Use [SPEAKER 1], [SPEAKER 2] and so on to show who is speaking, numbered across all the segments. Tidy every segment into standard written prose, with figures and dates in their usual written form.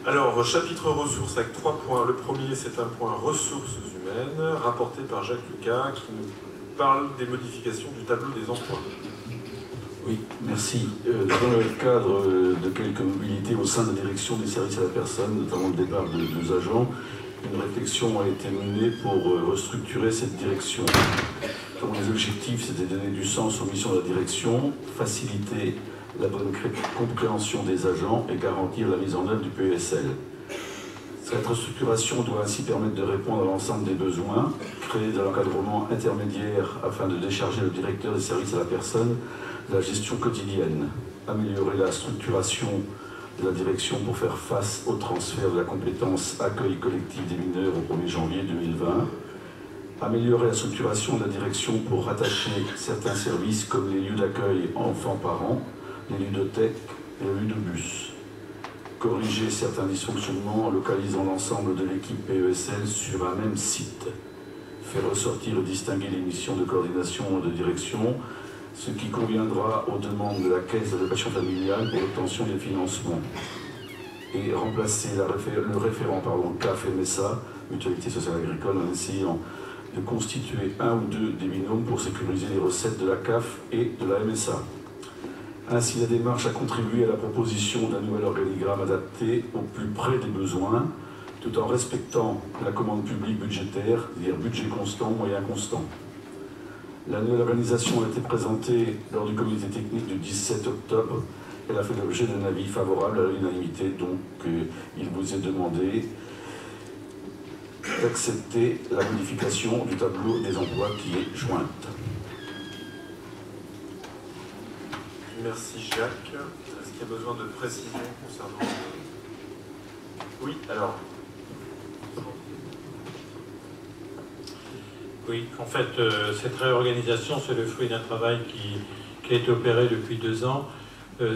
[SPEAKER 1] Alors, chapitre ressources avec 3 points. Le premier, c'est un point ressources humaines, rapporté par Jacques Lucas, qui nous parle des modifications du tableau des emplois.
[SPEAKER 2] Oui, merci. Dans le cadre de quelques mobilités au sein de la direction des services à la personne, notamment le départ de 2 agents, une réflexion a été menée pour restructurer cette direction. Donc, les objectifs, c'était de donner du sens aux missions de la direction, faciliter la bonne compréhension des agents et garantir la mise en œuvre du PESL. Cette restructuration doit ainsi permettre de répondre à l'ensemble des besoins, créer de l'encadrement intermédiaire afin de décharger le directeur des services à la personne de la gestion quotidienne, améliorer la structuration de la direction pour faire face au transfert de la compétence accueil collectif des mineurs au 1er janvier 2020, améliorer la structuration de la direction pour rattacher certains services comme les lieux d'accueil enfants-parents, les ludothèques et les ludobus, corriger certains dysfonctionnements en localisant l'ensemble de l'équipe PESL sur un même site, faire ressortir et distinguer les missions de coordination et de direction, ce qui conviendra aux demandes de la Caisse d'allocation familiale pour l'obtention des financements, et remplacer le référent CAF-MSA, Mutualité sociale agricole, en essayant de constituer 1 ou 2 des binômes pour sécuriser les recettes de la CAF et de la MSA. Ainsi, la démarche a contribué à la proposition d'un nouvel organigramme adapté au plus près des besoins, tout en respectant la commande publique budgétaire, c'est-à-dire budget constant, moyen constant. La nouvelle organisation a été présentée lors du comité technique du 17 octobre. Elle a fait l'objet d'un avis favorable à l'unanimité, donc il vous est demandé d'accepter la modification du tableau des emplois qui est jointe.
[SPEAKER 1] Merci Jacques. Est-ce qu'il y a besoin de précision concernant... Oui, alors.
[SPEAKER 3] Oui, en fait, cette réorganisation, c'est le fruit d'un travail qui a été opéré depuis 2 ans.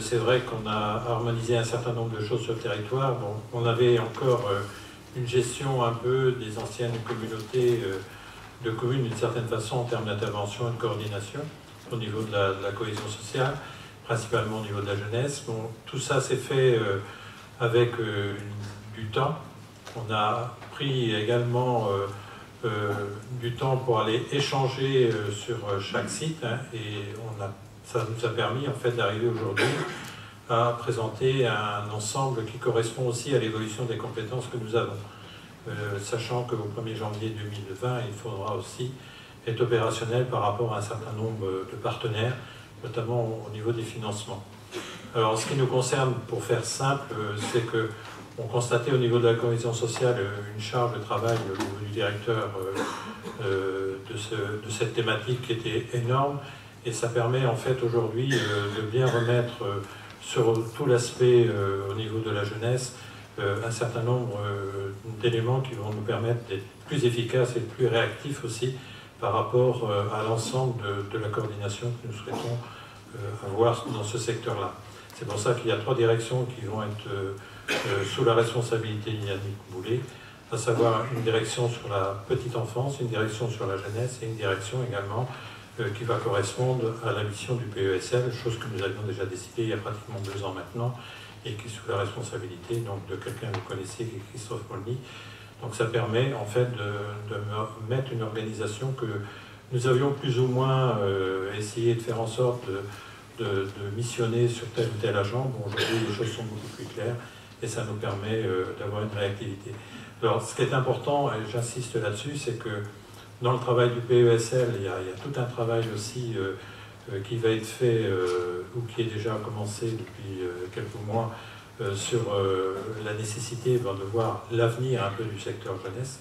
[SPEAKER 3] C'est vrai qu'on a harmonisé un certain nombre de choses sur le territoire. Bon, on avait encore une gestion un peu des anciennes communautés de communes d'une certaine façon en termes d'intervention et de coordination au niveau de la cohésion sociale, principalement au niveau de la jeunesse. Bon, tout ça s'est fait avec du temps. On a pris également du temps pour aller échanger sur chaque site, hein, et ça nous a permis en fait d'arriver aujourd'hui à présenter un ensemble qui correspond aussi à l'évolution des compétences que nous avons. Sachant qu'au 1er janvier 2020, il faudra aussi être opérationnel par rapport à un certain nombre de partenaires, notamment au niveau des financements. Alors, ce qui nous concerne, pour faire simple, c'est qu'on constatait au niveau de la cohésion sociale une charge de travail au niveau du directeur de cette thématique qui était énorme, et ça permet en fait aujourd'hui de bien remettre sur tout l'aspect au niveau de la jeunesse un certain nombre d'éléments qui vont nous permettre d'être plus efficaces et plus réactifs aussi par rapport à l'ensemble de la coordination que nous souhaitons avoir dans ce secteur-là. C'est pour ça qu'il y a 3 directions qui vont être sous la responsabilité d'Yannick Boulet, à savoir une direction sur la petite enfance, une direction sur la jeunesse et une direction également qui va correspondre à la mission du PESL, chose que nous avions déjà décidée il y a pratiquement 2 ans maintenant, et qui est sous la responsabilité donc, de quelqu'un que vous connaissez, qui est Christophe Molny. Donc ça permet en fait de mettre une organisation que nous avions plus ou moins essayé de faire en sorte de missionner sur tel ou tel agent. Bon, aujourd'hui les choses sont beaucoup plus claires et ça nous permet d'avoir une réactivité. Alors ce qui est important, et j'insiste là-dessus, c'est que dans le travail du PESL, il y a tout un travail aussi qui va être fait ou qui est déjà commencé depuis quelques mois sur la nécessité de voir l'avenir un peu du secteur jeunesse.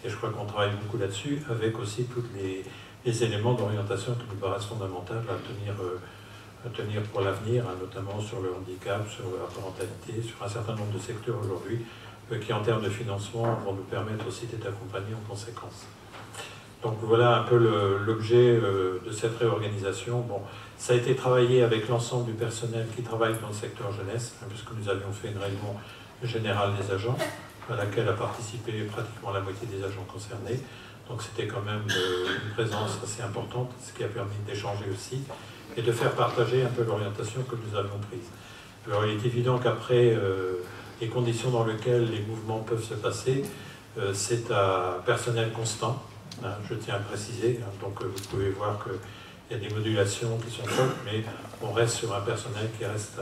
[SPEAKER 3] Et je crois qu'on travaille beaucoup là-dessus, avec aussi tous les éléments d'orientation qui nous paraissent fondamentaux à tenir pour l'avenir, hein, notamment sur le handicap, sur la parentalité, sur un certain nombre de secteurs aujourd'hui qui, en termes de financement, vont nous permettre aussi d'être accompagnés en conséquence. Donc voilà un peu l'objet de cette réorganisation. Bon, ça a été travaillé avec l'ensemble du personnel qui travaille dans le secteur jeunesse, hein, puisque nous avions fait une réunion générale des agents, à laquelle a participé pratiquement la moitié des agents concernés. Donc c'était quand même une présence assez importante, ce qui a permis d'échanger aussi et de faire partager un peu l'orientation que nous avions prise. Alors il est évident qu'après les conditions dans lesquelles les mouvements peuvent se passer, c'est à personnel constant, hein, je tiens à préciser. Hein, donc vous pouvez voir qu'il y a des modulations qui sont fortes, mais on reste sur un personnel qui reste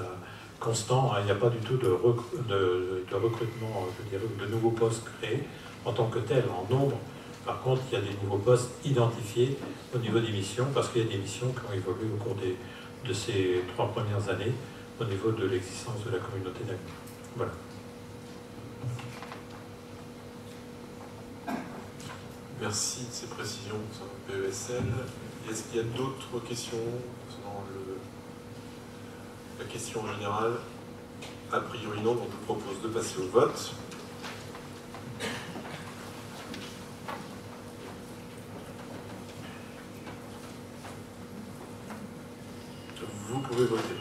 [SPEAKER 3] constant. Hein, il n'y a pas du tout de recrutement, je dirais, de nouveaux postes créés en tant que tels, en nombre. Par contre, il y a des nouveaux postes identifiés au niveau des missions, parce qu'il y a des missions qui ont évolué au cours de ces 3 premières années au niveau de l'existence de la communauté d'amis. Voilà.
[SPEAKER 1] Merci de ces précisions sur le PESL. Est-ce qu'il y a d'autres questions concernant la question générale? A priori non, donc je vous propose de passer au vote. Vous pouvez voter.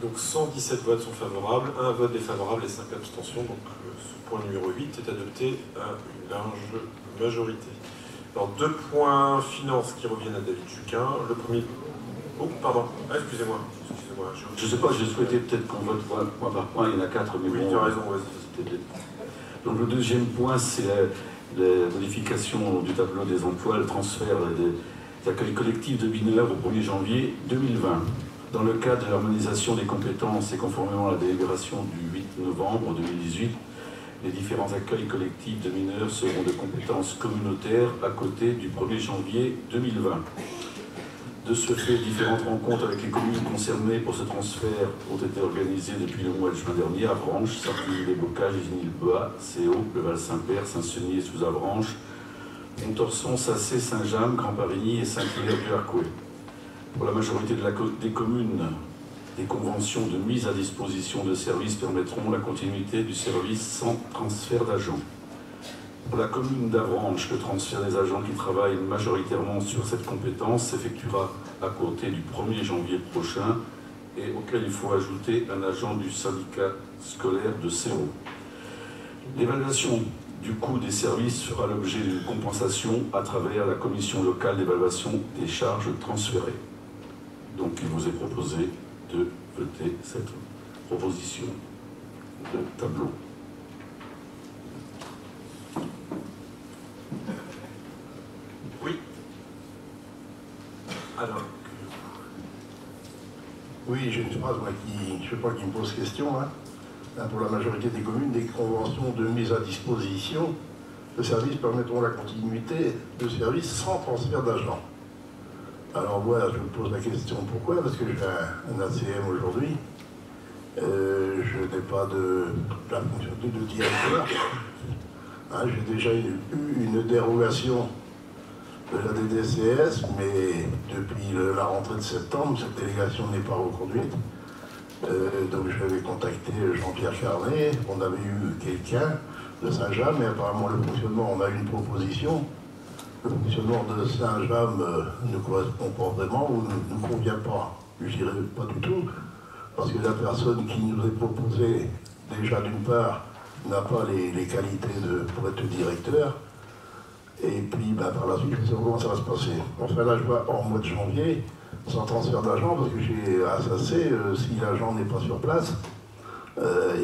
[SPEAKER 1] Donc 117 votes sont favorables, 1 vote défavorable et 5 abstentions. Donc ce point numéro 8 est adopté à une large majorité. Alors 2 points finances qui reviennent à David Juquin. Le premier... Oh, pardon. Ah, excusez-moi.
[SPEAKER 2] Je ne sais pas, je souhaitais peut-être qu'on vote point par point, il y en a 4, mais
[SPEAKER 1] oui,
[SPEAKER 2] bon...
[SPEAKER 1] tu as raison, vas-y.
[SPEAKER 2] Donc le deuxième point, c'est la modification du tableau des emplois, le transfert des accueils collectifs de mineurs au 1er janvier 2020. Dans le cadre de l'harmonisation des compétences et conformément à la délibération du 8 novembre 2018, les différents accueils collectifs de mineurs seront de compétences communautaires à côté du 1er janvier 2020. De ce fait, différentes rencontres avec les communes concernées pour ce transfert ont été organisées depuis le mois de juin dernier à Avranches, Sartigny-les-Bocages, Isigny-le-Bois, Céaux, le Val-Saint-Père, Saint-Senier sous Avranches, Montorson, Sassé, Saint-James, Grand-Parigny et Saint-Hilaire-du-Harcouët. Pour la majorité des communes, des conventions de mise à disposition de services permettront la continuité du service sans transfert d'agents. Pour la commune d'Avranches, le transfert des agents qui travaillent majoritairement sur cette compétence s'effectuera à compter du 1er janvier prochain et auquel il faut ajouter un agent du syndicat scolaire de Céaux. L'évaluation du coût des services fera l'objet d'une compensation à travers la commission locale d'évaluation des charges transférées. Donc il vous est proposé de voter cette proposition de tableau.
[SPEAKER 1] Oui. Alors.
[SPEAKER 4] Oui, j'ai une phrase moi, je sais pas, qui me pose question. Hein. Pour la majorité des communes, des conventions de mise à disposition de services permettront la continuité de services sans transfert d'agents. Alors moi, je me pose la question pourquoi, parce que j'ai un ACM aujourd'hui, je n'ai pas la fonction de directeur. Hein, j'ai déjà eu une dérogation de la DDCS, mais depuis la rentrée de septembre, cette délégation n'est pas reconduite. Donc j'avais contacté Jean-Pierre Carnet, on avait eu quelqu'un de Saint-James, mais apparemment le fonctionnement, on a eu une proposition. Le fonctionnement de Saint-James ne correspond pas vraiment ou ne nous convient pas. Je dirais pas du tout, parce que la personne qui nous est proposée, déjà d'une part, n'a pas les qualités pour être directeur, et puis par la suite, je ne sais pas comment ça va se passer. Enfin là, je vois en mois de janvier, sans transfert d'agent, parce que j'ai assassé, si l'agent n'est pas sur place,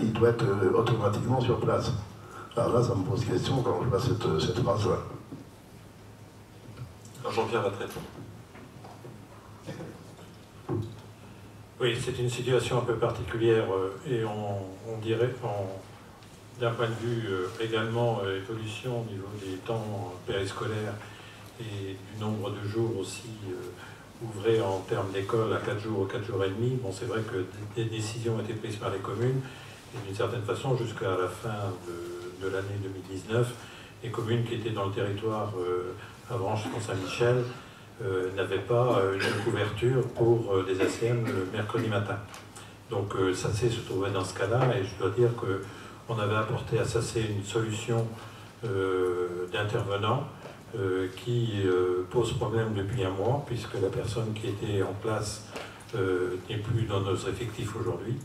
[SPEAKER 4] il doit être automatiquement sur place. Alors là, ça me pose question quand je vois cette phrase-là.
[SPEAKER 1] Jean-Pierre va traiter.
[SPEAKER 3] Oui, c'est une situation un peu particulière et on dirait, d'un point de vue également évolution au niveau des temps périscolaires et du nombre de jours aussi ouvrés en termes d'école à 4 jours ou 4 jours et demi. Bon, c'est vrai que des décisions ont été prises par les communes et d'une certaine façon, jusqu'à la fin de l'année 2019, les communes qui étaient dans le territoire Avranches, Saint-Michel, n'avaient pas une couverture pour des ACM le mercredi matin. Donc SACé se trouvait dans ce cas-là et je dois dire qu'on avait apporté à SACé une solution d'intervenant qui pose problème depuis un mois puisque la personne qui était en place n'est plus dans nos effectifs aujourd'hui.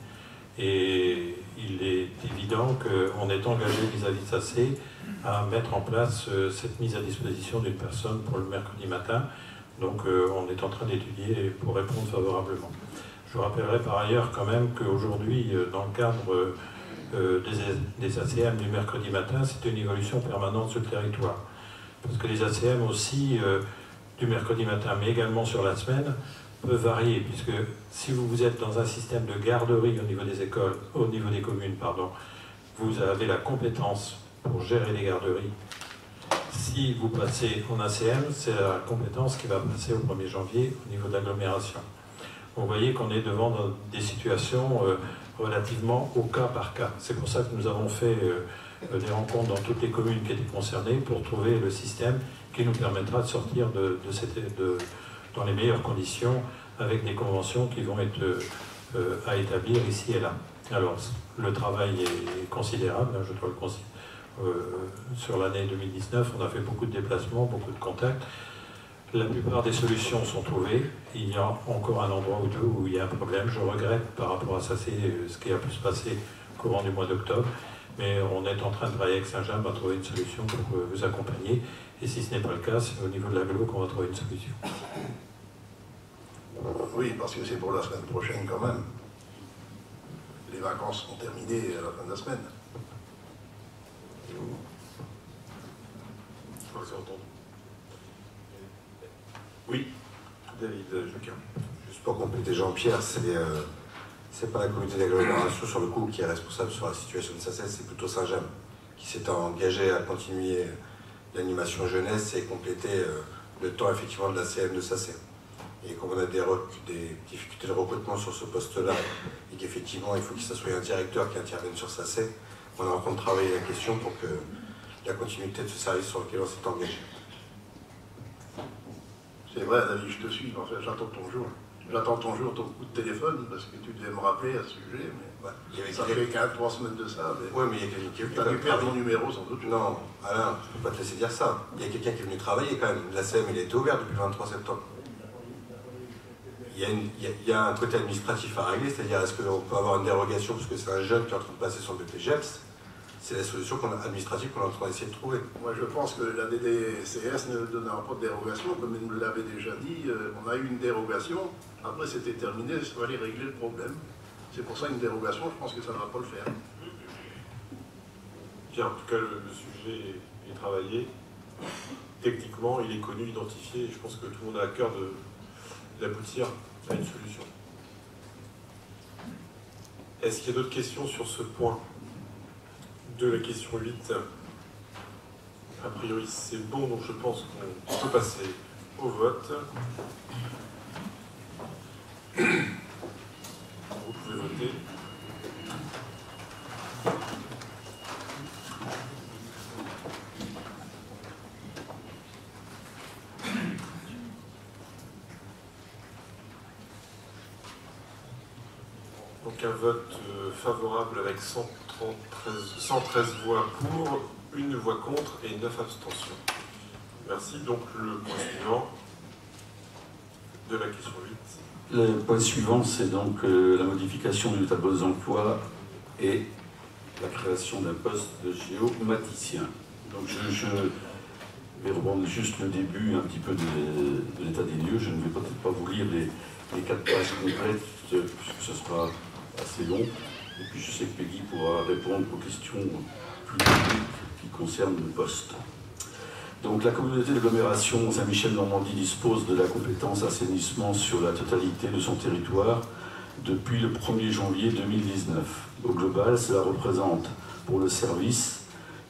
[SPEAKER 3] Et il est évident qu'on est engagé vis-à-vis de SACE à mettre en place cette mise à disposition d'une personne pour le mercredi matin. Donc on est en train d'étudier pour répondre favorablement. Je vous rappellerai par ailleurs quand même qu'aujourd'hui, dans le cadre des ACM du mercredi matin, c'est une évolution permanente sur le territoire. Parce que les ACM aussi, du mercredi matin, mais également sur la semaine, peuvent varier, puisque si vous êtes dans un système de garderie au niveau des écoles, au niveau des communes, pardon, vous avez la compétence pour gérer les garderies. Si vous passez en ACM, c'est la compétence qui va passer au 1er janvier au niveau de l'agglomération. Vous voyez qu'on est devant des situations relativement au cas par cas. C'est pour ça que nous avons fait des rencontres dans toutes les communes qui étaient concernées pour trouver le système qui nous permettra de sortir dans les meilleures conditions avec des conventions qui vont être à établir ici et là. Alors, le travail est considérable, hein, je dois le considérer. Sur l'année 2019, on a fait beaucoup de déplacements, beaucoup de contacts. La plupart des solutions sont trouvées. Il y a encore un endroit ou deux où il y a un problème. Je regrette par rapport à ça, c'est ce qui a pu se passer courant du mois d'octobre. Mais on est en train de travailler avec Saint-James à trouver une solution pour vous accompagner. Et si ce n'est pas le cas, c'est au niveau de l'agglo qu'on va trouver une solution.
[SPEAKER 4] Oui, parce que c'est pour la semaine prochaine quand même. Les vacances sont terminées à la fin de la semaine.
[SPEAKER 1] Je crois que c'est entendu. Oui, David Joquin.
[SPEAKER 5] Juste pour compléter Jean-Pierre, c'est pas la communauté d'agglomération sur le coup qui est responsable sur la situation de SACE, c'est plutôt Saint-James qui s'est engagé à continuer l'animation jeunesse et compléter le temps effectivement de la CM de SACE. Et comme on a des difficultés de recrutement sur ce poste-là et qu'effectivement il faut que ce soit un directeur qui intervienne sur SACE, on est en train de travailler la question pour que la continuité de ce service sur lequel on s'est engagé.
[SPEAKER 4] C'est vrai, David, je te suis, en fait, j'attends ton jour. J'attends ton jour, ton coup de téléphone, parce que tu devais me rappeler à ce sujet, mais ouais, ça fait 3 semaines de ça.
[SPEAKER 5] Oui, mais il y a quelqu'un qui est venu.
[SPEAKER 4] Tu as dû perdre mon numéro, sans doute.
[SPEAKER 5] Non, Alain, je ne peux pas te laisser dire ça. Il y a quelqu'un qui est venu travailler quand même. La CM, elle a été ouverte depuis le 23 septembre. Il y a un côté administratif à régler, c'est-à-dire est-ce qu'on peut avoir une dérogation parce que c'est un jeune qui est en train de passer son BPGEPS. C'est la solution administrative qu'on est en train d'essayer de trouver.
[SPEAKER 4] Moi, je pense que la DDCS ne donnera pas de dérogation, comme il nous l'avait déjà dit. On a eu une dérogation, après c'était terminé, il fallait régler le problème. C'est pour ça une dérogation, je pense que ça ne va pas le faire.
[SPEAKER 1] Bien, en tout cas, le sujet est travaillé. Techniquement, il est connu, identifié, et je pense que tout le monde a à cœur d'aboutir à une solution. Est-ce qu'il y a d'autres questions sur ce point de la question 8? A priori, c'est bon, donc je pense qu'on peut passer au vote. Vous pouvez voter. Donc un vote favorable avec 113 voix pour, 1 voix contre et 9 abstentions. Merci. Donc le point suivant de la question 8.
[SPEAKER 2] Le point suivant, c'est donc la modification du tableau des emplois et la création d'un poste de géomaticien. Donc je vais reprendre juste le début un petit peu de l'état des lieux. Je ne vais peut-être pas vous lire les 4 pages complètes, puisque ce sera assez long. Et puis je sais que Peggy pourra répondre aux questions plus techniques qui concernent le poste. Donc la communauté d'agglomération Saint-Michel-Normandie dispose de la compétence assainissement sur la totalité de son territoire depuis le 1er janvier 2019. Au global, cela représente pour le service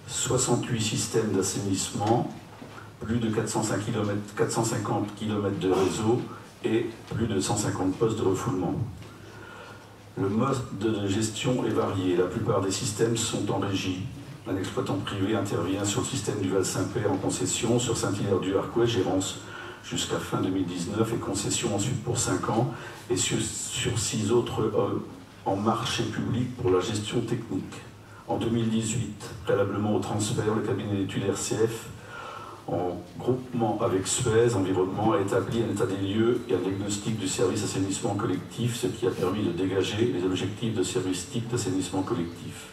[SPEAKER 2] 68 systèmes d'assainissement, plus de 450 km de réseau et plus de 150 postes de refoulement. Le mode de gestion est varié. La plupart des systèmes sont en régie. Un exploitant privé intervient sur le système du Val-Saint-Père en concession, sur Saint-Hilaire-du-Harcouët, gérance jusqu'à fin 2019 et concession ensuite pour 5 ans, et sur 6 autres en marché public pour la gestion technique. En 2018, préalablement au transfert, le cabinet d'études RCF en groupement avec Suez Environnement, a établi un état des lieux et un diagnostic du service assainissement collectif, ce qui a permis de dégager les objectifs de service type d'assainissement collectif.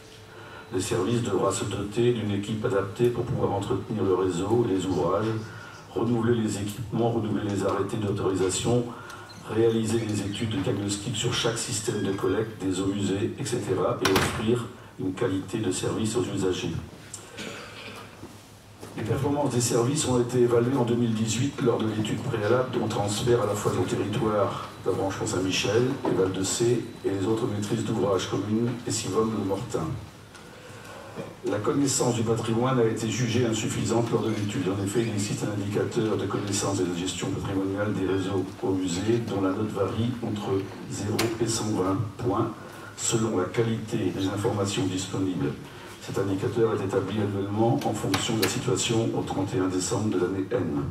[SPEAKER 2] Le service devra se doter d'une équipe adaptée pour pouvoir entretenir le réseau et les ouvrages, renouveler les équipements, renouveler les arrêtés d'autorisation, réaliser les études de diagnostic sur chaque système de collecte des eaux usées, etc. et offrir une qualité de service aux usagers. Les performances des services ont été évaluées en 2018 lors de l'étude préalable dont transfert à la fois au territoire de la branche Mont-Saint-Michel, et Val-de-Cé et les autres maîtrises d'ouvrage communes et Sivonne-le-Mortain. La connaissance du patrimoine a été jugée insuffisante lors de l'étude. En effet, il existe un indicateur de connaissance et de gestion patrimoniale des réseaux eaux usées dont la note varie entre 0 et 120 points selon la qualité des informations disponibles. Cet indicateur est établi annuellement en fonction de la situation au 31 décembre de l'année N.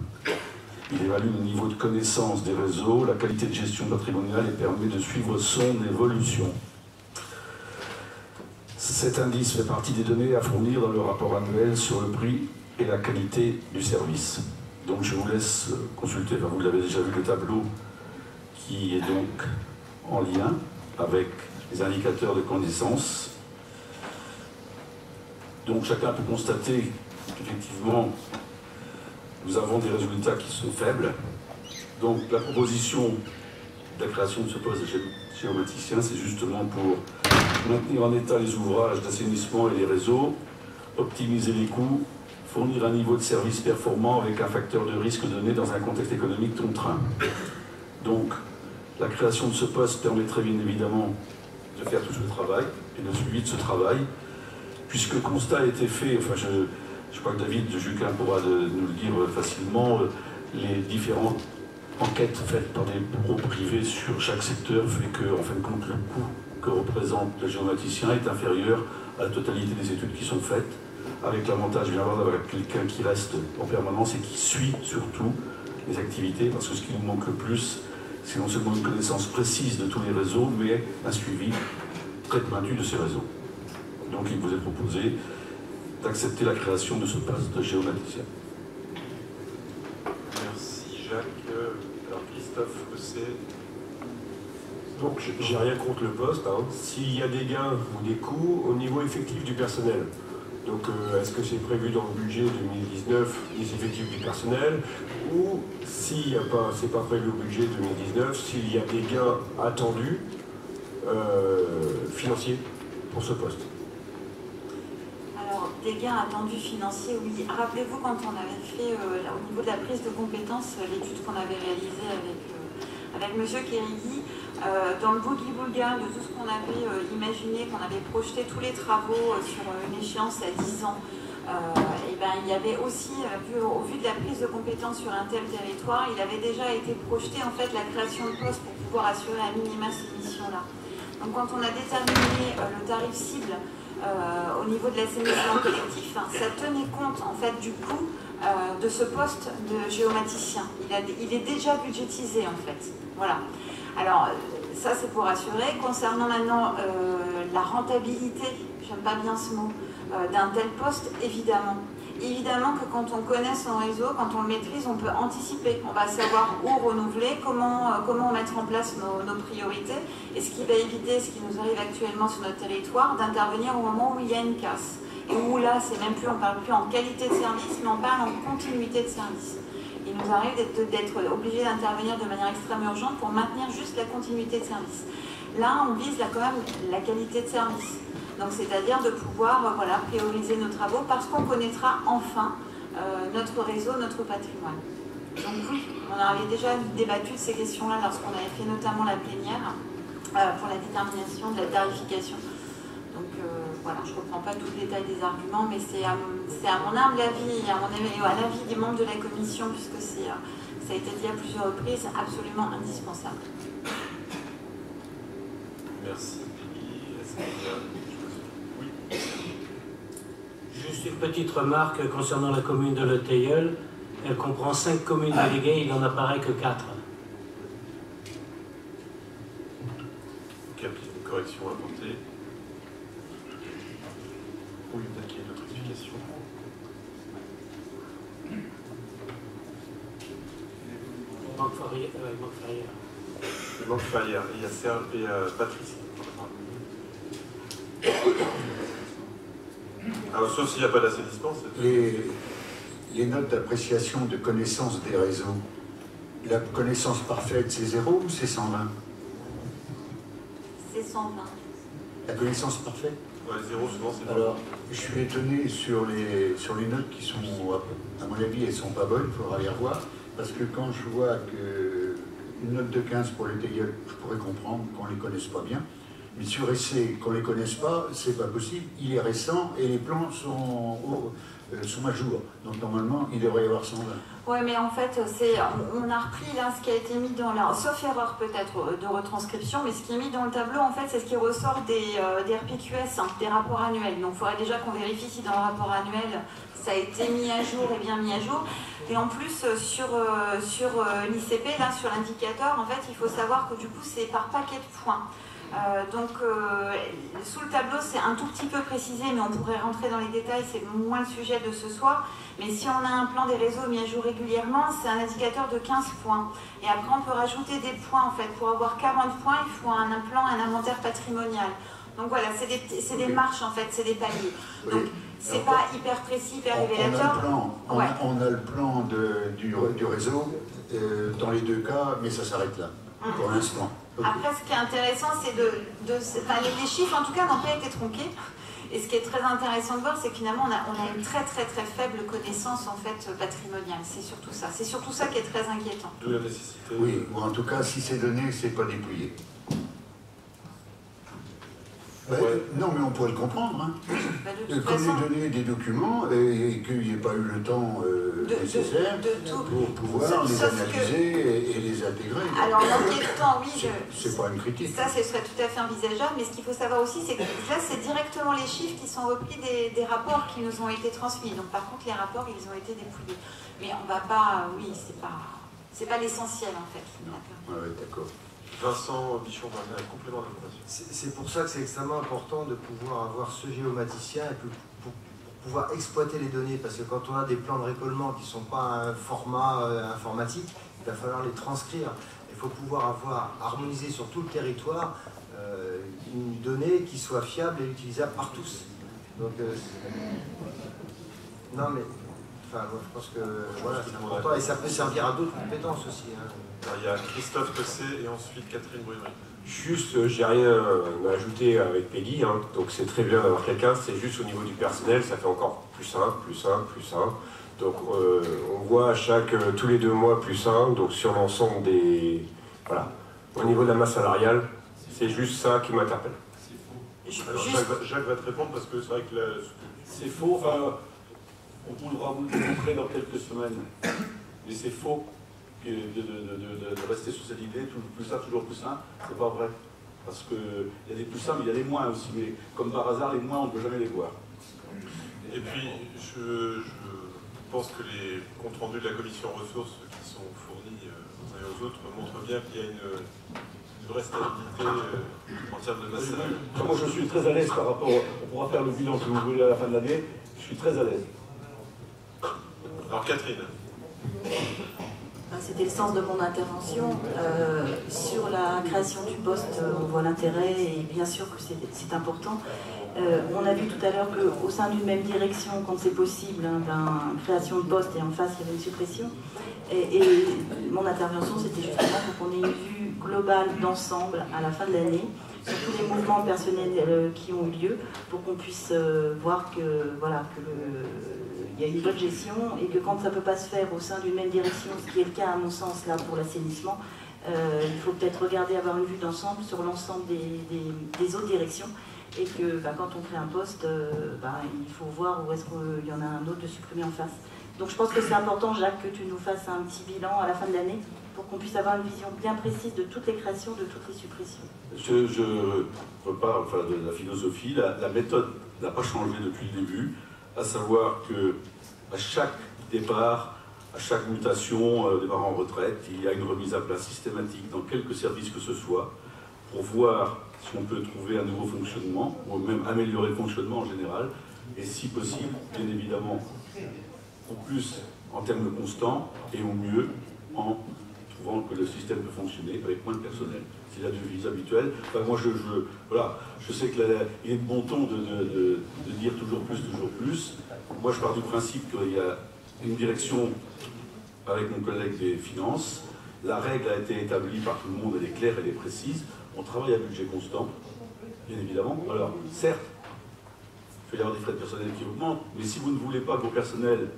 [SPEAKER 2] Il évalue le niveau de connaissance des réseaux, la qualité de gestion patrimoniale et permet de suivre son évolution. Cet indice fait partie des données à fournir dans le rapport annuel sur le prix et la qualité du service. Donc je vous laisse consulter, vous l'avez déjà vu, le tableau qui est donc en lien avec les indicateurs de connaissance. Donc chacun peut constater qu'effectivement, nous avons des résultats qui sont faibles. Donc la proposition de la création de ce poste de géomaticien, c'est justement pour maintenir en état les ouvrages d'assainissement et les réseaux, optimiser les coûts, fournir un niveau de service performant avec un facteur de risque donné dans un contexte économique contraint. Donc la création de ce poste permettrait bien évidemment de faire tout ce travail et le suivi de ce travail, puisque le constat a été fait, enfin je crois que David Juquin pourra nous le dire facilement, les différentes enquêtes faites par des bureaux privés sur chaque secteur fait que, en fin de compte, le coût que représente le géomaticien est inférieur à la totalité des études qui sont faites, avec l'avantage bien d'avoir quelqu'un qui reste en permanence et qui suit surtout les activités, parce que ce qui nous manque le plus, c'est non seulement une connaissance précise de tous les réseaux, mais un suivi très pointu de ces réseaux. Donc il vous est proposé d'accepter la création de ce poste de géomaticien.
[SPEAKER 1] Merci Jacques. Alors Christophe, c'est...
[SPEAKER 6] Donc j'ai rien contre le poste, hein. S'il y a des gains ou des coûts au niveau effectif du personnel. Donc est-ce que c'est prévu dans le budget 2019 les effectifs du personnel, ou s'il n'y a pas, c'est pas prévu au budget 2019, s'il y a des gains attendus financiers pour ce poste?
[SPEAKER 7] Alors, des gains attendus financiers, oui. Rappelez-vous quand on avait fait au niveau de la prise de compétences, l'étude qu'on avait réalisée avec M. Kérigui, dans le boogie-boulga de tout ce qu'on avait imaginé, qu'on avait projeté tous les travaux sur une échéance à 10 ans, et ben, il y avait aussi, au vu de la prise de compétences sur un tel territoire, il avait déjà été projeté en fait la création de postes pour pouvoir assurer à minima ces missions-là. Donc quand on a déterminé le tarif cible au niveau de l'assainissement collectif, ça tenait compte en fait du coût de ce poste de géomaticien. Il est déjà budgétisé en fait. Voilà. Alors ça c'est pour assurer. Concernant maintenant la rentabilité, j'aime pas bien ce mot, d'un tel poste, évidemment. Évidemment que quand on connaît son réseau, quand on le maîtrise, on peut anticiper. On va savoir où renouveler, comment mettre en place nos priorités, et ce qui va éviter, ce qui nous arrive actuellement sur notre territoire, d'intervenir au moment où il y a une casse. Et où là, c'est même plus, on ne parle plus en qualité de service, mais on parle en continuité de service. Il nous arrive d'être obligé d'intervenir de manière extrêmement urgente pour maintenir juste la continuité de service. Là, on vise quand même la qualité de service. Donc, c'est-à-dire de pouvoir prioriser nos travaux parce qu'on connaîtra enfin notre réseau, notre patrimoine. Donc oui, on avait déjà débattu de ces questions-là lorsqu'on avait fait notamment la plénière pour la détermination de la tarification. Donc voilà, je ne reprends pas tout le détail des arguments, mais c'est à mon humble avis et à l'avis des membres de la commission, puisque ça a été dit à plusieurs reprises, absolument indispensable.
[SPEAKER 1] Merci.
[SPEAKER 8] Juste une petite remarque concernant la commune de Le Teilleul. Elle comprend 5 communes déléguées, il n'en apparaît que 4.
[SPEAKER 1] Une correction à apporter. Oui, peut-être qu'il y a une autre explication. Il manque Ferrière. Et il y a Serge et Patrice. Alors, sauf s'il n'y a pas d'assainissement,
[SPEAKER 9] les notes d'appréciation de connaissance des réseaux, la connaissance parfaite, c'est 0 ou c'est 120?
[SPEAKER 7] C'est 120.
[SPEAKER 9] La connaissance parfaite?
[SPEAKER 1] Ouais, 0 souvent c'est pas.
[SPEAKER 9] Alors, je suis étonné sur les notes qui sont, à mon avis, elles sont pas bonnes, il faudra les revoir, parce que quand je vois qu'une note de 15 pour les Teilleul, je pourrais comprendre qu'on ne les connaisse pas bien, mais sur essai, qu'on ne les connaisse pas, c'est pas possible, il est récent et les plans sont à jour, donc normalement, il devrait y avoir 120.
[SPEAKER 7] Oui, mais en fait, on a repris là ce qui a été mis dans la... Sauf erreur peut-être de retranscription, mais ce qui est mis dans le tableau, en fait, c'est ce qui ressort des RPQS, hein, des rapports annuels. Donc il faudrait déjà qu'on vérifie si dans le rapport annuel, ça a été mis à jour et bien mis à jour. Et en plus, sur l'ICP, là, sur l'indicateur, en fait, il faut savoir que du coup, c'est par paquet de points. Sous le tableau, c'est un tout petit peu précisé, mais on pourrait rentrer dans les détails, c'est moins le sujet de ce soir. Mais si on a un plan des réseaux mis à jour régulièrement, c'est un indicateur de 15 points. Et après, on peut rajouter des points, en fait. Pour avoir 40 points, il faut un plan, un inventaire patrimonial. Donc voilà, c'est des marches, en fait, c'est des paliers. Donc, c'est pas hyper précis, hyper révélateur.
[SPEAKER 9] On a le plan du réseau dans les deux cas, mais ça s'arrête là, pour l'instant. Okay.
[SPEAKER 7] Après, ce qui est intéressant, c'est les chiffres, en tout cas, n'ont pas été tronqués. Et ce qui est très intéressant de voir, c'est que finalement, on a une très très très faible connaissance en fait patrimoniale. C'est surtout ça. C'est surtout ça qui est très inquiétant.
[SPEAKER 1] D'où la nécessité.
[SPEAKER 9] Oui, ou en tout cas, si c'est donné, c'est pas dépouillé. Non, mais on pourrait le comprendre. Hein. Comme les données des documents et qu'il n'y ait pas eu le temps nécessaire pour pouvoir les analyser et les intégrer.
[SPEAKER 7] Alors, manquer de temps, oui.
[SPEAKER 9] C'est pas une critique.
[SPEAKER 7] Ça, ce serait tout à fait envisageable. Mais ce qu'il faut savoir aussi, c'est que là, c'est directement les chiffres qui sont repris des rapports qui nous ont été transmis. Donc, par contre, les rapports, ils ont été dépouillés. Mais on ne va pas. Oui, c'est pas l'essentiel, en fait.
[SPEAKER 9] D'accord.
[SPEAKER 1] Vincent Bichon, un complément d'information.
[SPEAKER 5] C'est pour ça que c'est extrêmement important de pouvoir avoir ce géomaticien et pour pouvoir exploiter les données, parce que quand on a des plans de récollement qui ne sont pas un format informatique, il va falloir les transcrire. Il faut pouvoir harmoniser sur tout le territoire une donnée qui soit fiable et utilisable par tous. Donc, non mais, enfin, moi, je pense que voilà, c'est important et ça peut servir à d'autres compétences aussi. Hein.
[SPEAKER 1] Alors, il y a Christophe Tessé et ensuite Catherine Brunery.
[SPEAKER 6] Juste, j'ai rien à ajouter avec Peggy, hein, donc c'est très bien d'avoir quelqu'un, c'est juste au niveau du personnel, ça fait encore plus simple. Donc on voit tous les 2 mois plus 1, donc sur l'ensemble des... Voilà. Au niveau de la masse salariale, c'est juste ça qui m'interpelle.
[SPEAKER 1] Alors Jacques va te répondre parce que c'est vrai que
[SPEAKER 2] c'est faux, enfin, on pourra vous le montrer dans quelques semaines, mais c'est faux. De rester sur cette idée, plus ça, toujours plus un, c'est pas vrai. Parce qu'il y a des plus mais il y a des moins aussi. Mais comme par hasard, les moins, on ne peut jamais les voir.
[SPEAKER 1] Et puis, je pense que les comptes rendus de la commission ressources qui sont fournis aux uns et aux autres montrent bien qu'il y a une vraie stabilité en termes de masse salariale.
[SPEAKER 2] Moi, je suis très à l'aise par rapport... On pourra faire le bilan si vous voulez à la fin de l'année. Je suis très à l'aise.
[SPEAKER 1] Alors, Catherine.
[SPEAKER 10] C'était le sens de mon intervention. Sur la création du poste, on voit l'intérêt et bien sûr que c'est important. On a vu tout à l'heure qu'au sein d'une même direction, quand c'est possible, une création de poste et en face il y avait une suppression. Et mon intervention, c'était justement pour qu'on ait une vue globale d'ensemble à la fin de l'année sur tous les mouvements personnels qui ont eu lieu, pour qu'on puisse voir que il y a une bonne gestion et que quand ça ne peut pas se faire au sein d'une même direction, ce qui est le cas à mon sens là pour l'assainissement, il faut peut-être regarder, avoir une vue d'ensemble sur l'ensemble des autres directions et que quand on crée un poste, il faut voir où est-ce qu'il y en a un autre de supprimer en face. Donc je pense que c'est important, Jacques, que tu nous fasses un petit bilan à la fin de l'année pour qu'on puisse avoir une vision bien précise de toutes les créations, de toutes les suppressions.
[SPEAKER 2] Je repars de la philosophie. La méthode n'a pas changé depuis le début, à savoir qu'à chaque départ, à chaque mutation, départ en retraite, il y a une remise à plat systématique dans quelque service que ce soit, pour voir si on peut trouver un nouveau fonctionnement, ou même améliorer le fonctionnement en général, et si possible, bien évidemment, au plus en termes constants, et au mieux en prouvant que le système peut fonctionner avec moins de personnel. C'est la devise habituelle. Enfin, moi, voilà, je sais qu'il est de bon ton de dire toujours plus, toujours plus. Moi, je pars du principe qu'il y a une direction avec mon collègue des finances. La règle a été établie par tout le monde, elle est claire, elle est précise. On travaille à budget constant, bien évidemment. Alors, certes, il peut y avoir des frais de personnel qui augmentent, mais si vous ne voulez pas que vos personnels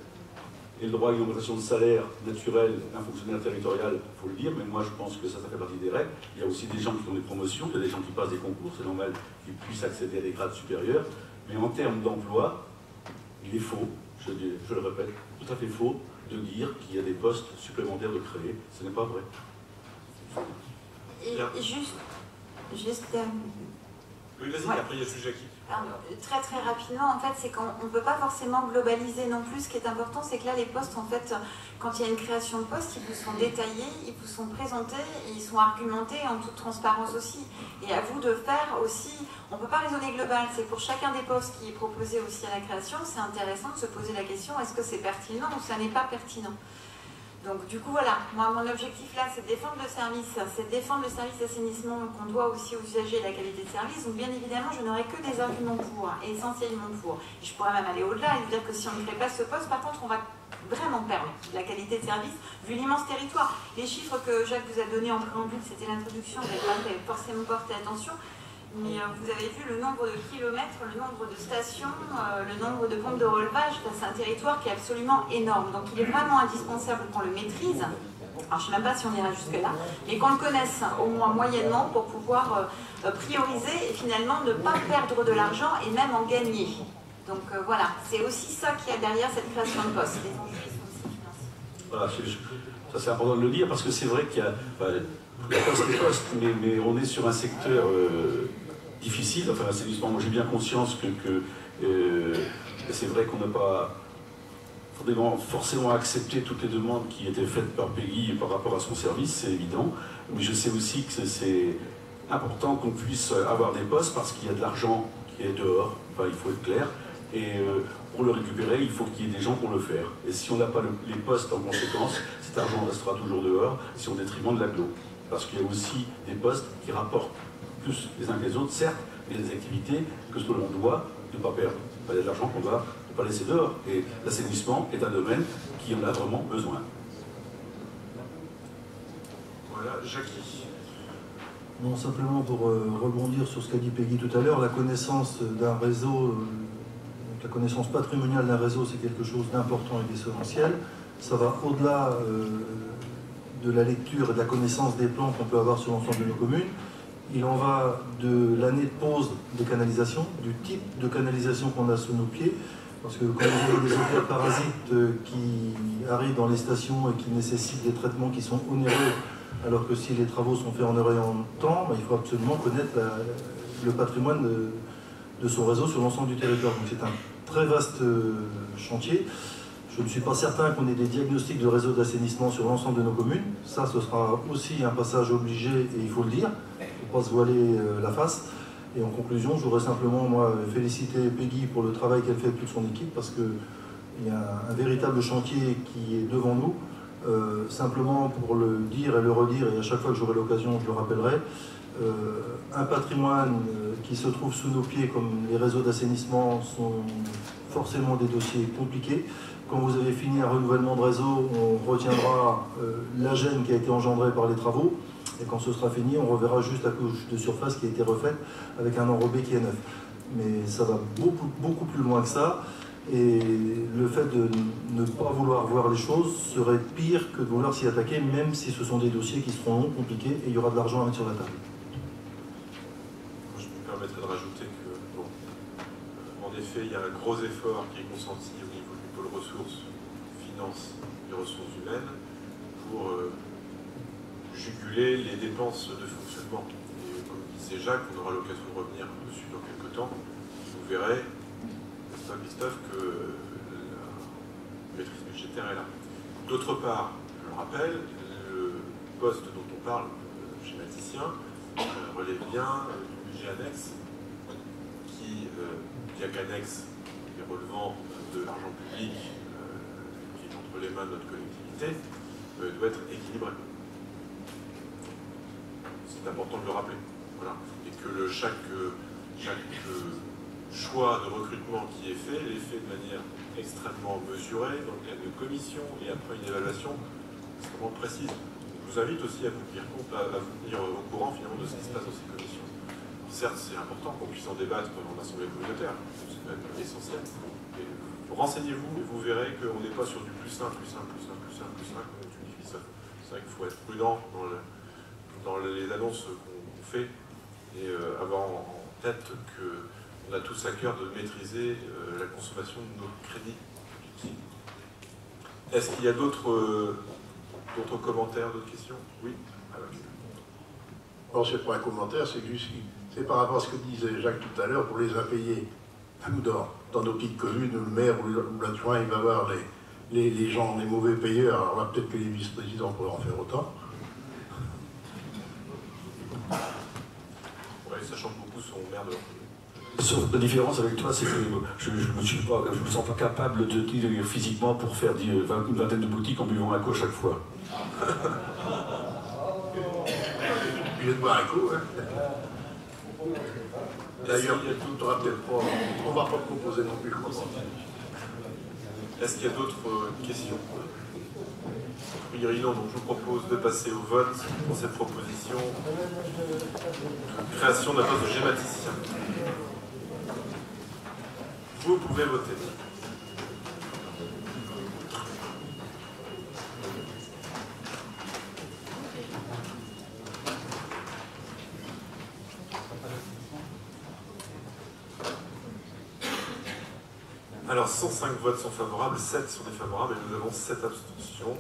[SPEAKER 2] aient le droit à une augmentation de salaire naturelle d'un fonctionnaire territorial, il faut le dire, mais moi je pense que ça fait partie des règles. Il y a aussi des gens qui ont des promotions, il y a des gens qui passent des concours, c'est normal qu'ils puissent accéder à des grades supérieurs. Mais en termes d'emploi, il est faux, je le répète, tout à fait faux, de dire qu'il y a des postes supplémentaires de créer. Ce n'est pas vrai.
[SPEAKER 7] Et juste
[SPEAKER 1] oui, vas-y,
[SPEAKER 7] ouais.
[SPEAKER 1] Après il y a ce Jackie.
[SPEAKER 7] Très très rapidement, en fait, c'est qu'on ne peut pas forcément globaliser non plus. Ce qui est important, c'est que là, les postes, en fait, quand il y a une création de poste, ils vous sont détaillés, ils vous sont présentés, ils sont argumentés en toute transparence aussi. Et à vous de faire aussi, on ne peut pas raisonner global, c'est pour chacun des postes qui est proposé aussi à la création, c'est intéressant de se poser la question, est-ce que c'est pertinent ou ça n'est pas pertinent? Donc du coup voilà, moi mon objectif là c'est de défendre le service, c'est de défendre le service d'assainissement qu'on doit aussi aux usagers et la qualité de service. Donc bien évidemment je n'aurai que des arguments pour, et essentiellement pour. Et je pourrais même aller au-delà et vous dire que si on ne crée pas ce poste, par contre on va vraiment perdre la qualité de service vu l'immense territoire. Les chiffres que Jacques vous a donnés en préambule, c'était l'introduction, vous n'avez pas forcément porté attention. Mais vous avez vu le nombre de kilomètres, le nombre de stations, le nombre de pompes de relevage, c'est un territoire qui est absolument énorme. Donc il est vraiment indispensable qu'on le maîtrise, alors je ne sais même pas si on ira jusque-là, mais qu'on le connaisse au moins moyennement pour pouvoir prioriser et finalement ne pas perdre de l'argent et même en gagner. Donc voilà, c'est aussi ça qu'il y a derrière cette création de poste. Les enjeux sont aussi financiers.
[SPEAKER 2] Voilà, ça c'est important de le dire parce que c'est vrai qu'il y a... Il y a des postes, mais on est sur un secteur difficile, enfin l'assainissement. Moi j'ai bien conscience que c'est vrai qu'on n'a pas forcément accepté toutes les demandes qui étaient faites par Peggy par rapport à son service, c'est évident. Mais je sais aussi que c'est important qu'on puisse avoir des postes parce qu'il y a de l'argent qui est dehors, enfin il faut être clair. Et pour le récupérer, il faut qu'il y ait des gens pour le faire. Et si on n'a pas les postes en conséquence, cet argent restera toujours dehors, c'est au détriment de l'agglo. Parce qu'il y a aussi des postes qui rapportent plus les uns que les autres, certes, mais des activités que ce que l'on doit ne pas perdre. Il y a de l'argent qu'on doit ne pas laisser dehors. Et l'assainissement est un domaine qui en a vraiment besoin.
[SPEAKER 1] Voilà, Jackie.
[SPEAKER 11] Non, simplement pour rebondir sur ce qu'a dit Peggy tout à l'heure, la connaissance d'un réseau, la connaissance patrimoniale d'un réseau, c'est quelque chose d'important et d'essentiel. Ça va au-delà de la lecture et de la connaissance des plans qu'on peut avoir sur l'ensemble de nos communes. Il en va de l'année de pause des canalisations, du type de canalisation qu'on a sous nos pieds, parce que quand vous avez des odeurs parasites qui arrivent dans les stations et qui nécessitent des traitements qui sont onéreux, alors que si les travaux sont faits en heure et en temps, il faut absolument connaître le patrimoine de son réseau sur l'ensemble du territoire. Donc c'est un très vaste chantier. Je ne suis pas certain qu'on ait des diagnostics de réseau d'assainissement sur l'ensemble de nos communes. Ça, ce sera aussi un passage obligé, et il faut le dire. Il ne faut pas se voiler la face. Et en conclusion, je voudrais simplement, moi, féliciter Peggy pour le travail qu'elle fait avec toute son équipe, parce qu'il y a un véritable chantier qui est devant nous. Simplement pour le dire et le redire, et à chaque fois que j'aurai l'occasion, je le rappellerai, un patrimoine qui se trouve sous nos pieds, comme les réseaux d'assainissement, sont forcément des dossiers compliqués. Quand vous avez fini un renouvellement de réseau, on retiendra la gêne qui a été engendrée par les travaux. Et quand ce sera fini, on reverra juste la couche de surface qui a été refaite avec un enrobé qui est neuf. Mais ça va beaucoup plus loin que ça. Et le fait de ne pas vouloir voir les choses serait pire que de vouloir s'y attaquer, même si ce sont des dossiers qui seront longs, compliqués, et il y aura de l'argent à mettre sur la table.
[SPEAKER 1] Je me permettrai de rajouter que, bon, en effet, il y a un gros effort qui est consenti au niveau du pôle ressources, finances et ressources humaines pour juguler les dépenses de fonctionnement. Et comme disait Jacques, on aura l'occasion de revenir dessus dans quelques temps. Vous verrez, n'est-ce pas Christophe, que la maîtrise budgétaire est là. D'autre part, je le rappelle, le poste dont on parle, schématicien, relève bien du budget annexe, qui, bien qu'annexe et relevant de l'argent public qui est entre les mains de notre collectivité, doit être équilibré. c'est important de le rappeler. Voilà. Et que chaque choix de recrutement qui est fait de manière extrêmement mesurée, dans le cadre de commission, et après une évaluation extrêmement précise. Je vous invite aussi à vous tenir compte, à vous tenir au courant finalement de ce qui se passe dans ces commissions. Certes, c'est important qu'on puisse en débattre en assemblée communautaire, c'est même essentiel. Renseignez-vous et vous verrez qu'on n'est pas sur du plus 1, plus 1, plus 1, plus 1, plus 1, comme tu dis, ça. C'est vrai qu'il faut être prudent dans les annonces qu'on fait et avoir en tête qu'on a tous à cœur de maîtriser la consommation de nos crédits. Est-ce qu'il y a d'autres commentaires, d'autres questions? Oui.
[SPEAKER 4] Alors, c'est pas un commentaire, c'est juste, c'est par rapport à ce que disait Jacques tout à l'heure, pour les impayés. Nous, dans nos petites communes, où le maire ou l'adjoint, il va voir les gens, les mauvais payeurs, alors là, peut-être que les vice-présidents pourraient en faire autant.
[SPEAKER 1] Oui, sachant que beaucoup sont maires de leur commune.
[SPEAKER 2] Sauf la différence avec toi, c'est que je ne me sens pas capable de dire physiquement pour faire une vingtaine de boutiques en buvant un coup à chaque fois.
[SPEAKER 4] Il est de boire un coup, hein. D'ailleurs, on ne va pas proposer non plus.
[SPEAKER 1] Est-ce qu'il y a d'autres questions? A priori non, donc je vous propose de passer au vote pour cette proposition de création d'un poste de gématicien. Vous pouvez voter. Alors 105 votes sont favorables, 7 sont défavorables et nous avons 7 abstentions.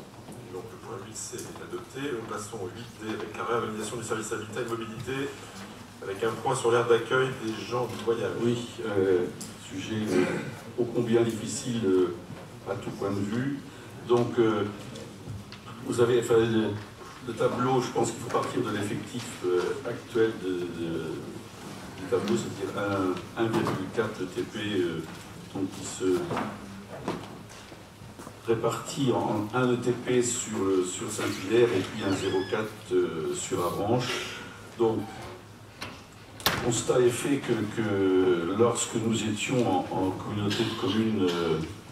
[SPEAKER 1] Donc le point 8C est adopté. Nous passons au 8D avec la réorganisation du service habitat et mobilité, avec un point sur l'aire d'accueil des gens du voyage.
[SPEAKER 2] Oui, sujet ô combien difficile à tout point de vue. Donc vous avez fait le tableau, je pense qu'il faut partir de l'effectif actuel du tableau, c'est-à-dire 1,4 TP donc qui se répartit en 1 ETP sur Saint-Hilaire et puis un 0,4 sur Avranches. Donc, le constat est fait que lorsque nous étions en communauté de communes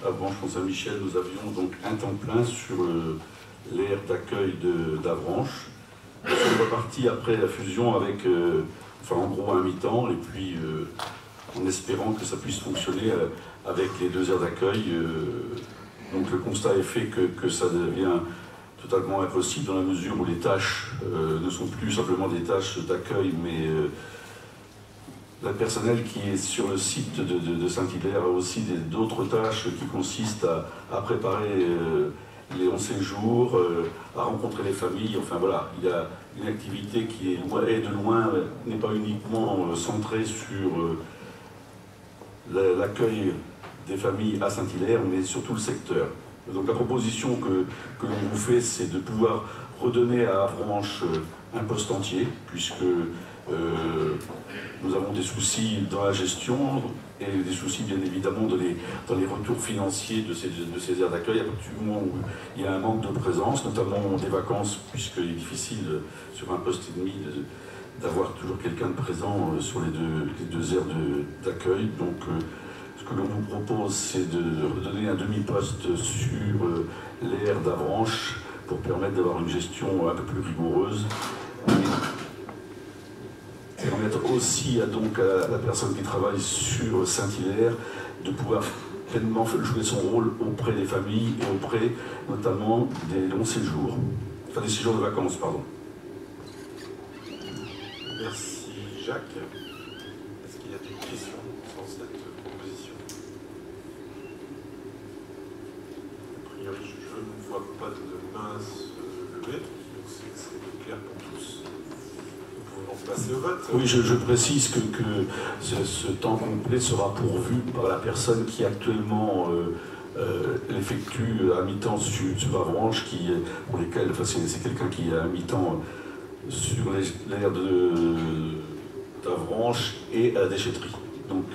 [SPEAKER 2] Avranches-Mont-Saint-Michel, nous avions donc un temps plein sur l'aire d'accueil d'Avranches. Nous sommes repartis après la fusion avec, enfin en gros un mi-temps, et puis en espérant que ça puisse fonctionner avec les 2 aires d'accueil. Donc le constat est fait que ça devient totalement impossible dans la mesure où les tâches ne sont plus simplement des tâches d'accueil, mais le personnel qui est sur le site de Saint-Hilaire a aussi d'autres tâches qui consistent à préparer les 11 séjours, à rencontrer les familles. Enfin voilà, il y a une activité qui est de loin, n'est pas uniquement centrée sur l'accueil des familles à Saint-Hilaire, mais sur tout le secteur. Donc la proposition que l'on vous fait, c'est de pouvoir redonner à Avranches un poste entier, puisque nous avons des soucis dans la gestion et des soucis bien évidemment dans les retours financiers de ces aires d'accueil, à partir du moment où il y a un manque de présence, notamment des vacances, puisqu'il est difficile sur un poste et demi d'avoir toujours quelqu'un de présent sur les deux aires d'accueil. Donc ce que l'on vous propose, c'est de redonner un demi-poste sur l'aire d'Avranches pour permettre d'avoir une gestion un peu plus rigoureuse. Et permettre aussi à la personne qui travaille sur Saint-Hilaire de pouvoir pleinement jouer son rôle auprès des familles et auprès notamment des longs séjours, enfin des séjours de vacances, pardon.
[SPEAKER 1] Merci Jacques. Est-ce qu'il y a des questions sur cette proposition? A priori, je ne vois pas de main se lever, donc c'est clair pour tous. Nous pouvons passer au vote.
[SPEAKER 2] Oui, je précise que ce temps complet sera pourvu par la personne qui actuellement l'effectue à mi-temps sur Avranches, pour lesquels, enfin, c'est quelqu'un qui est à mi-temps sur l'aire d'Avranches et à la déchetterie. Donc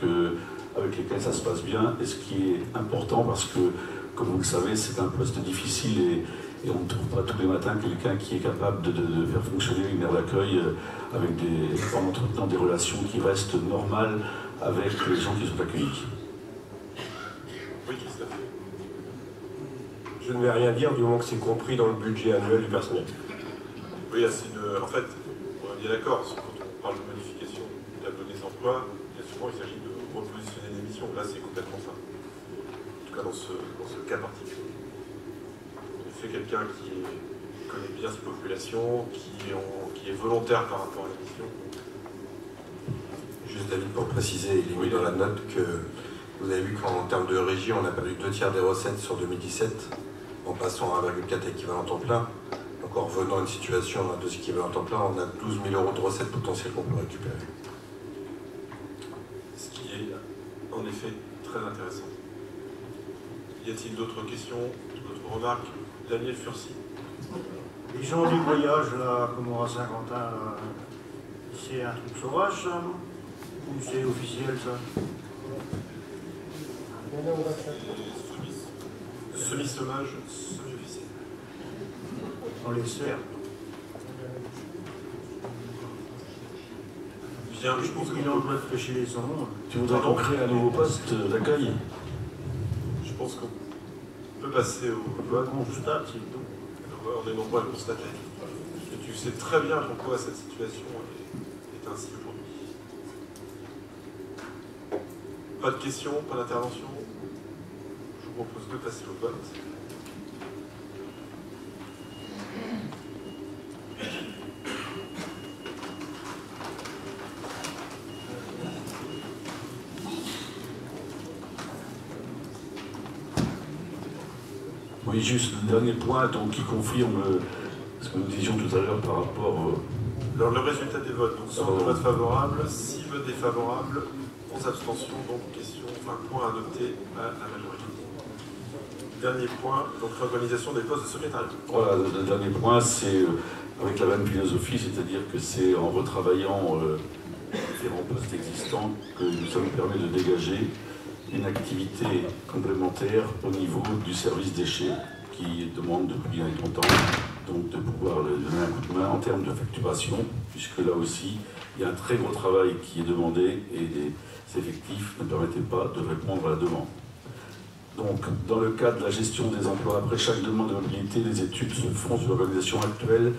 [SPEAKER 2] avec lesquels ça se passe bien, et ce qui est important parce que, comme vous le savez, c'est un poste difficile Et on ne trouve pas tous les matins quelqu'un qui est capable de faire fonctionner une aire d'accueil en entretenant des relations qui restent normales avec les gens qui sont accueillis.
[SPEAKER 1] Oui, Christophe.
[SPEAKER 6] Je ne vais rien dire du moment que c'est compris dans le budget annuel du personnel.
[SPEAKER 1] Oui, en fait, on est bien d'accord, quand on parle de modification du tableau des emplois, bien souvent il s'agit de repositionner des missions. Là, c'est complètement ça. En tout cas, dans ce cas particulier. En effet, quelqu'un qui connaît bien ses populations, qui est volontaire par rapport à la mission.
[SPEAKER 5] Juste David, pour préciser, il est mis dans la note que vous avez vu qu'en termes de régie, on a perdu 2/3 des recettes sur 2017, en passant à 1,4 équivalent temps plein. Donc en revenant à une situation à 2 équivalents temps plein, on a 12 000 € de recettes potentielles qu'on peut récupérer.
[SPEAKER 1] Ce qui est en effet très intéressant. Y a-t-il d'autres questions, d'autres remarques? Daniel Furcy.
[SPEAKER 12] Les gens du voyage, là, comme à Saint-Quentin, c'est un truc sauvage, ça? Ou c'est officiel, ça?
[SPEAKER 1] Semi-sauvage, semi-officiel.
[SPEAKER 12] On les sert.
[SPEAKER 1] Bien, je pense
[SPEAKER 12] qu'ils ont réfléchi les sons.
[SPEAKER 2] Tu voudrais qu'on crée un nouveau poste d'accueil?
[SPEAKER 1] Je pense qu'on peut passer au vote.
[SPEAKER 12] On constate, c'est tout.
[SPEAKER 1] On est nombreux à le constater. Et tu sais très bien pourquoi cette situation est ainsi aujourd'hui. Pas de questions, pas d'intervention. Je vous propose de passer au vote.
[SPEAKER 2] Oui, juste le dernier point donc, qui confirme ce que nous disions tout à l'heure par rapport...
[SPEAKER 1] Alors le résultat des votes, donc 100 votes favorables, 6 votes défavorables, 11 abstentions, donc point adopté à la majorité. Dernier point, donc l'organisation des postes de secrétariat.
[SPEAKER 2] Voilà, le dernier point, c'est avec la même philosophie, c'est-à-dire que c'est en retravaillant différents postes existants que ça nous permet de dégager une activité complémentaire au niveau du service déchets qui demande depuis longtemps donc de pouvoir donner un coup de main en termes de facturation, puisque là aussi il y a un très gros travail qui est demandé et les effectifs ne permettaient pas de répondre à la demande. Donc, dans le cadre de la gestion des emplois, après chaque demande de mobilité, les études se font sur l'organisation actuelle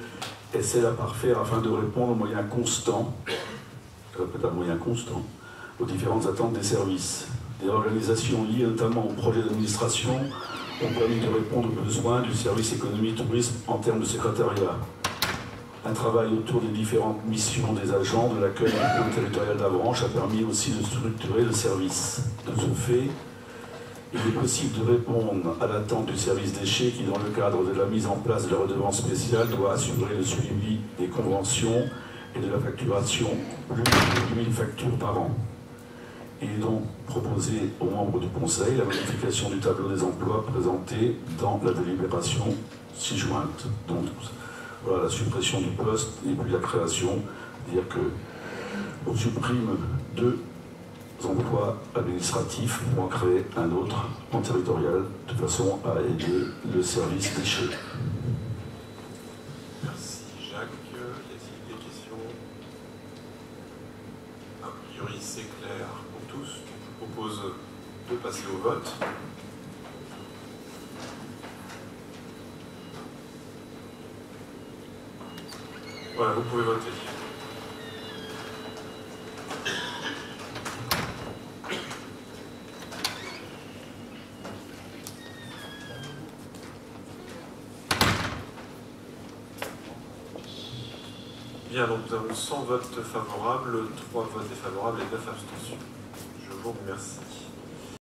[SPEAKER 2] et celle à parfaire afin de répondre aux moyens constants, je répète, à moyens constants, aux différentes attentes des services. Des organisations liées notamment au projet d'administration ont permis de répondre aux besoins du service économie-tourisme en termes de secrétariat. Un travail autour des différentes missions des agents de l'accueil du pôle territorial d'Avranches a permis aussi de structurer le service. De ce fait, il est possible de répondre à l'attente du service déchets qui, dans le cadre de la mise en place de la redevance spéciale, doit assurer le suivi des conventions et de la facturation, plus de 1000 factures par an. Il est donc proposé aux membres du Conseil la modification du tableau des emplois présenté dans la délibération ci-jointe. Donc voilà, la suppression du poste et puis la création, c'est-à-dire qu'on supprime 2 emplois administratifs pour en créer un autre en territorial, de façon à aider le service déchets.
[SPEAKER 1] Merci Jacques. Y a-t-il des questions? A priori c'est clair pour tous. Je vous propose de passer au vote. Voilà, vous pouvez voter. Bien, donc nous avons 100 votes favorables, 3 votes défavorables et 9 abstentions. Je vous remercie.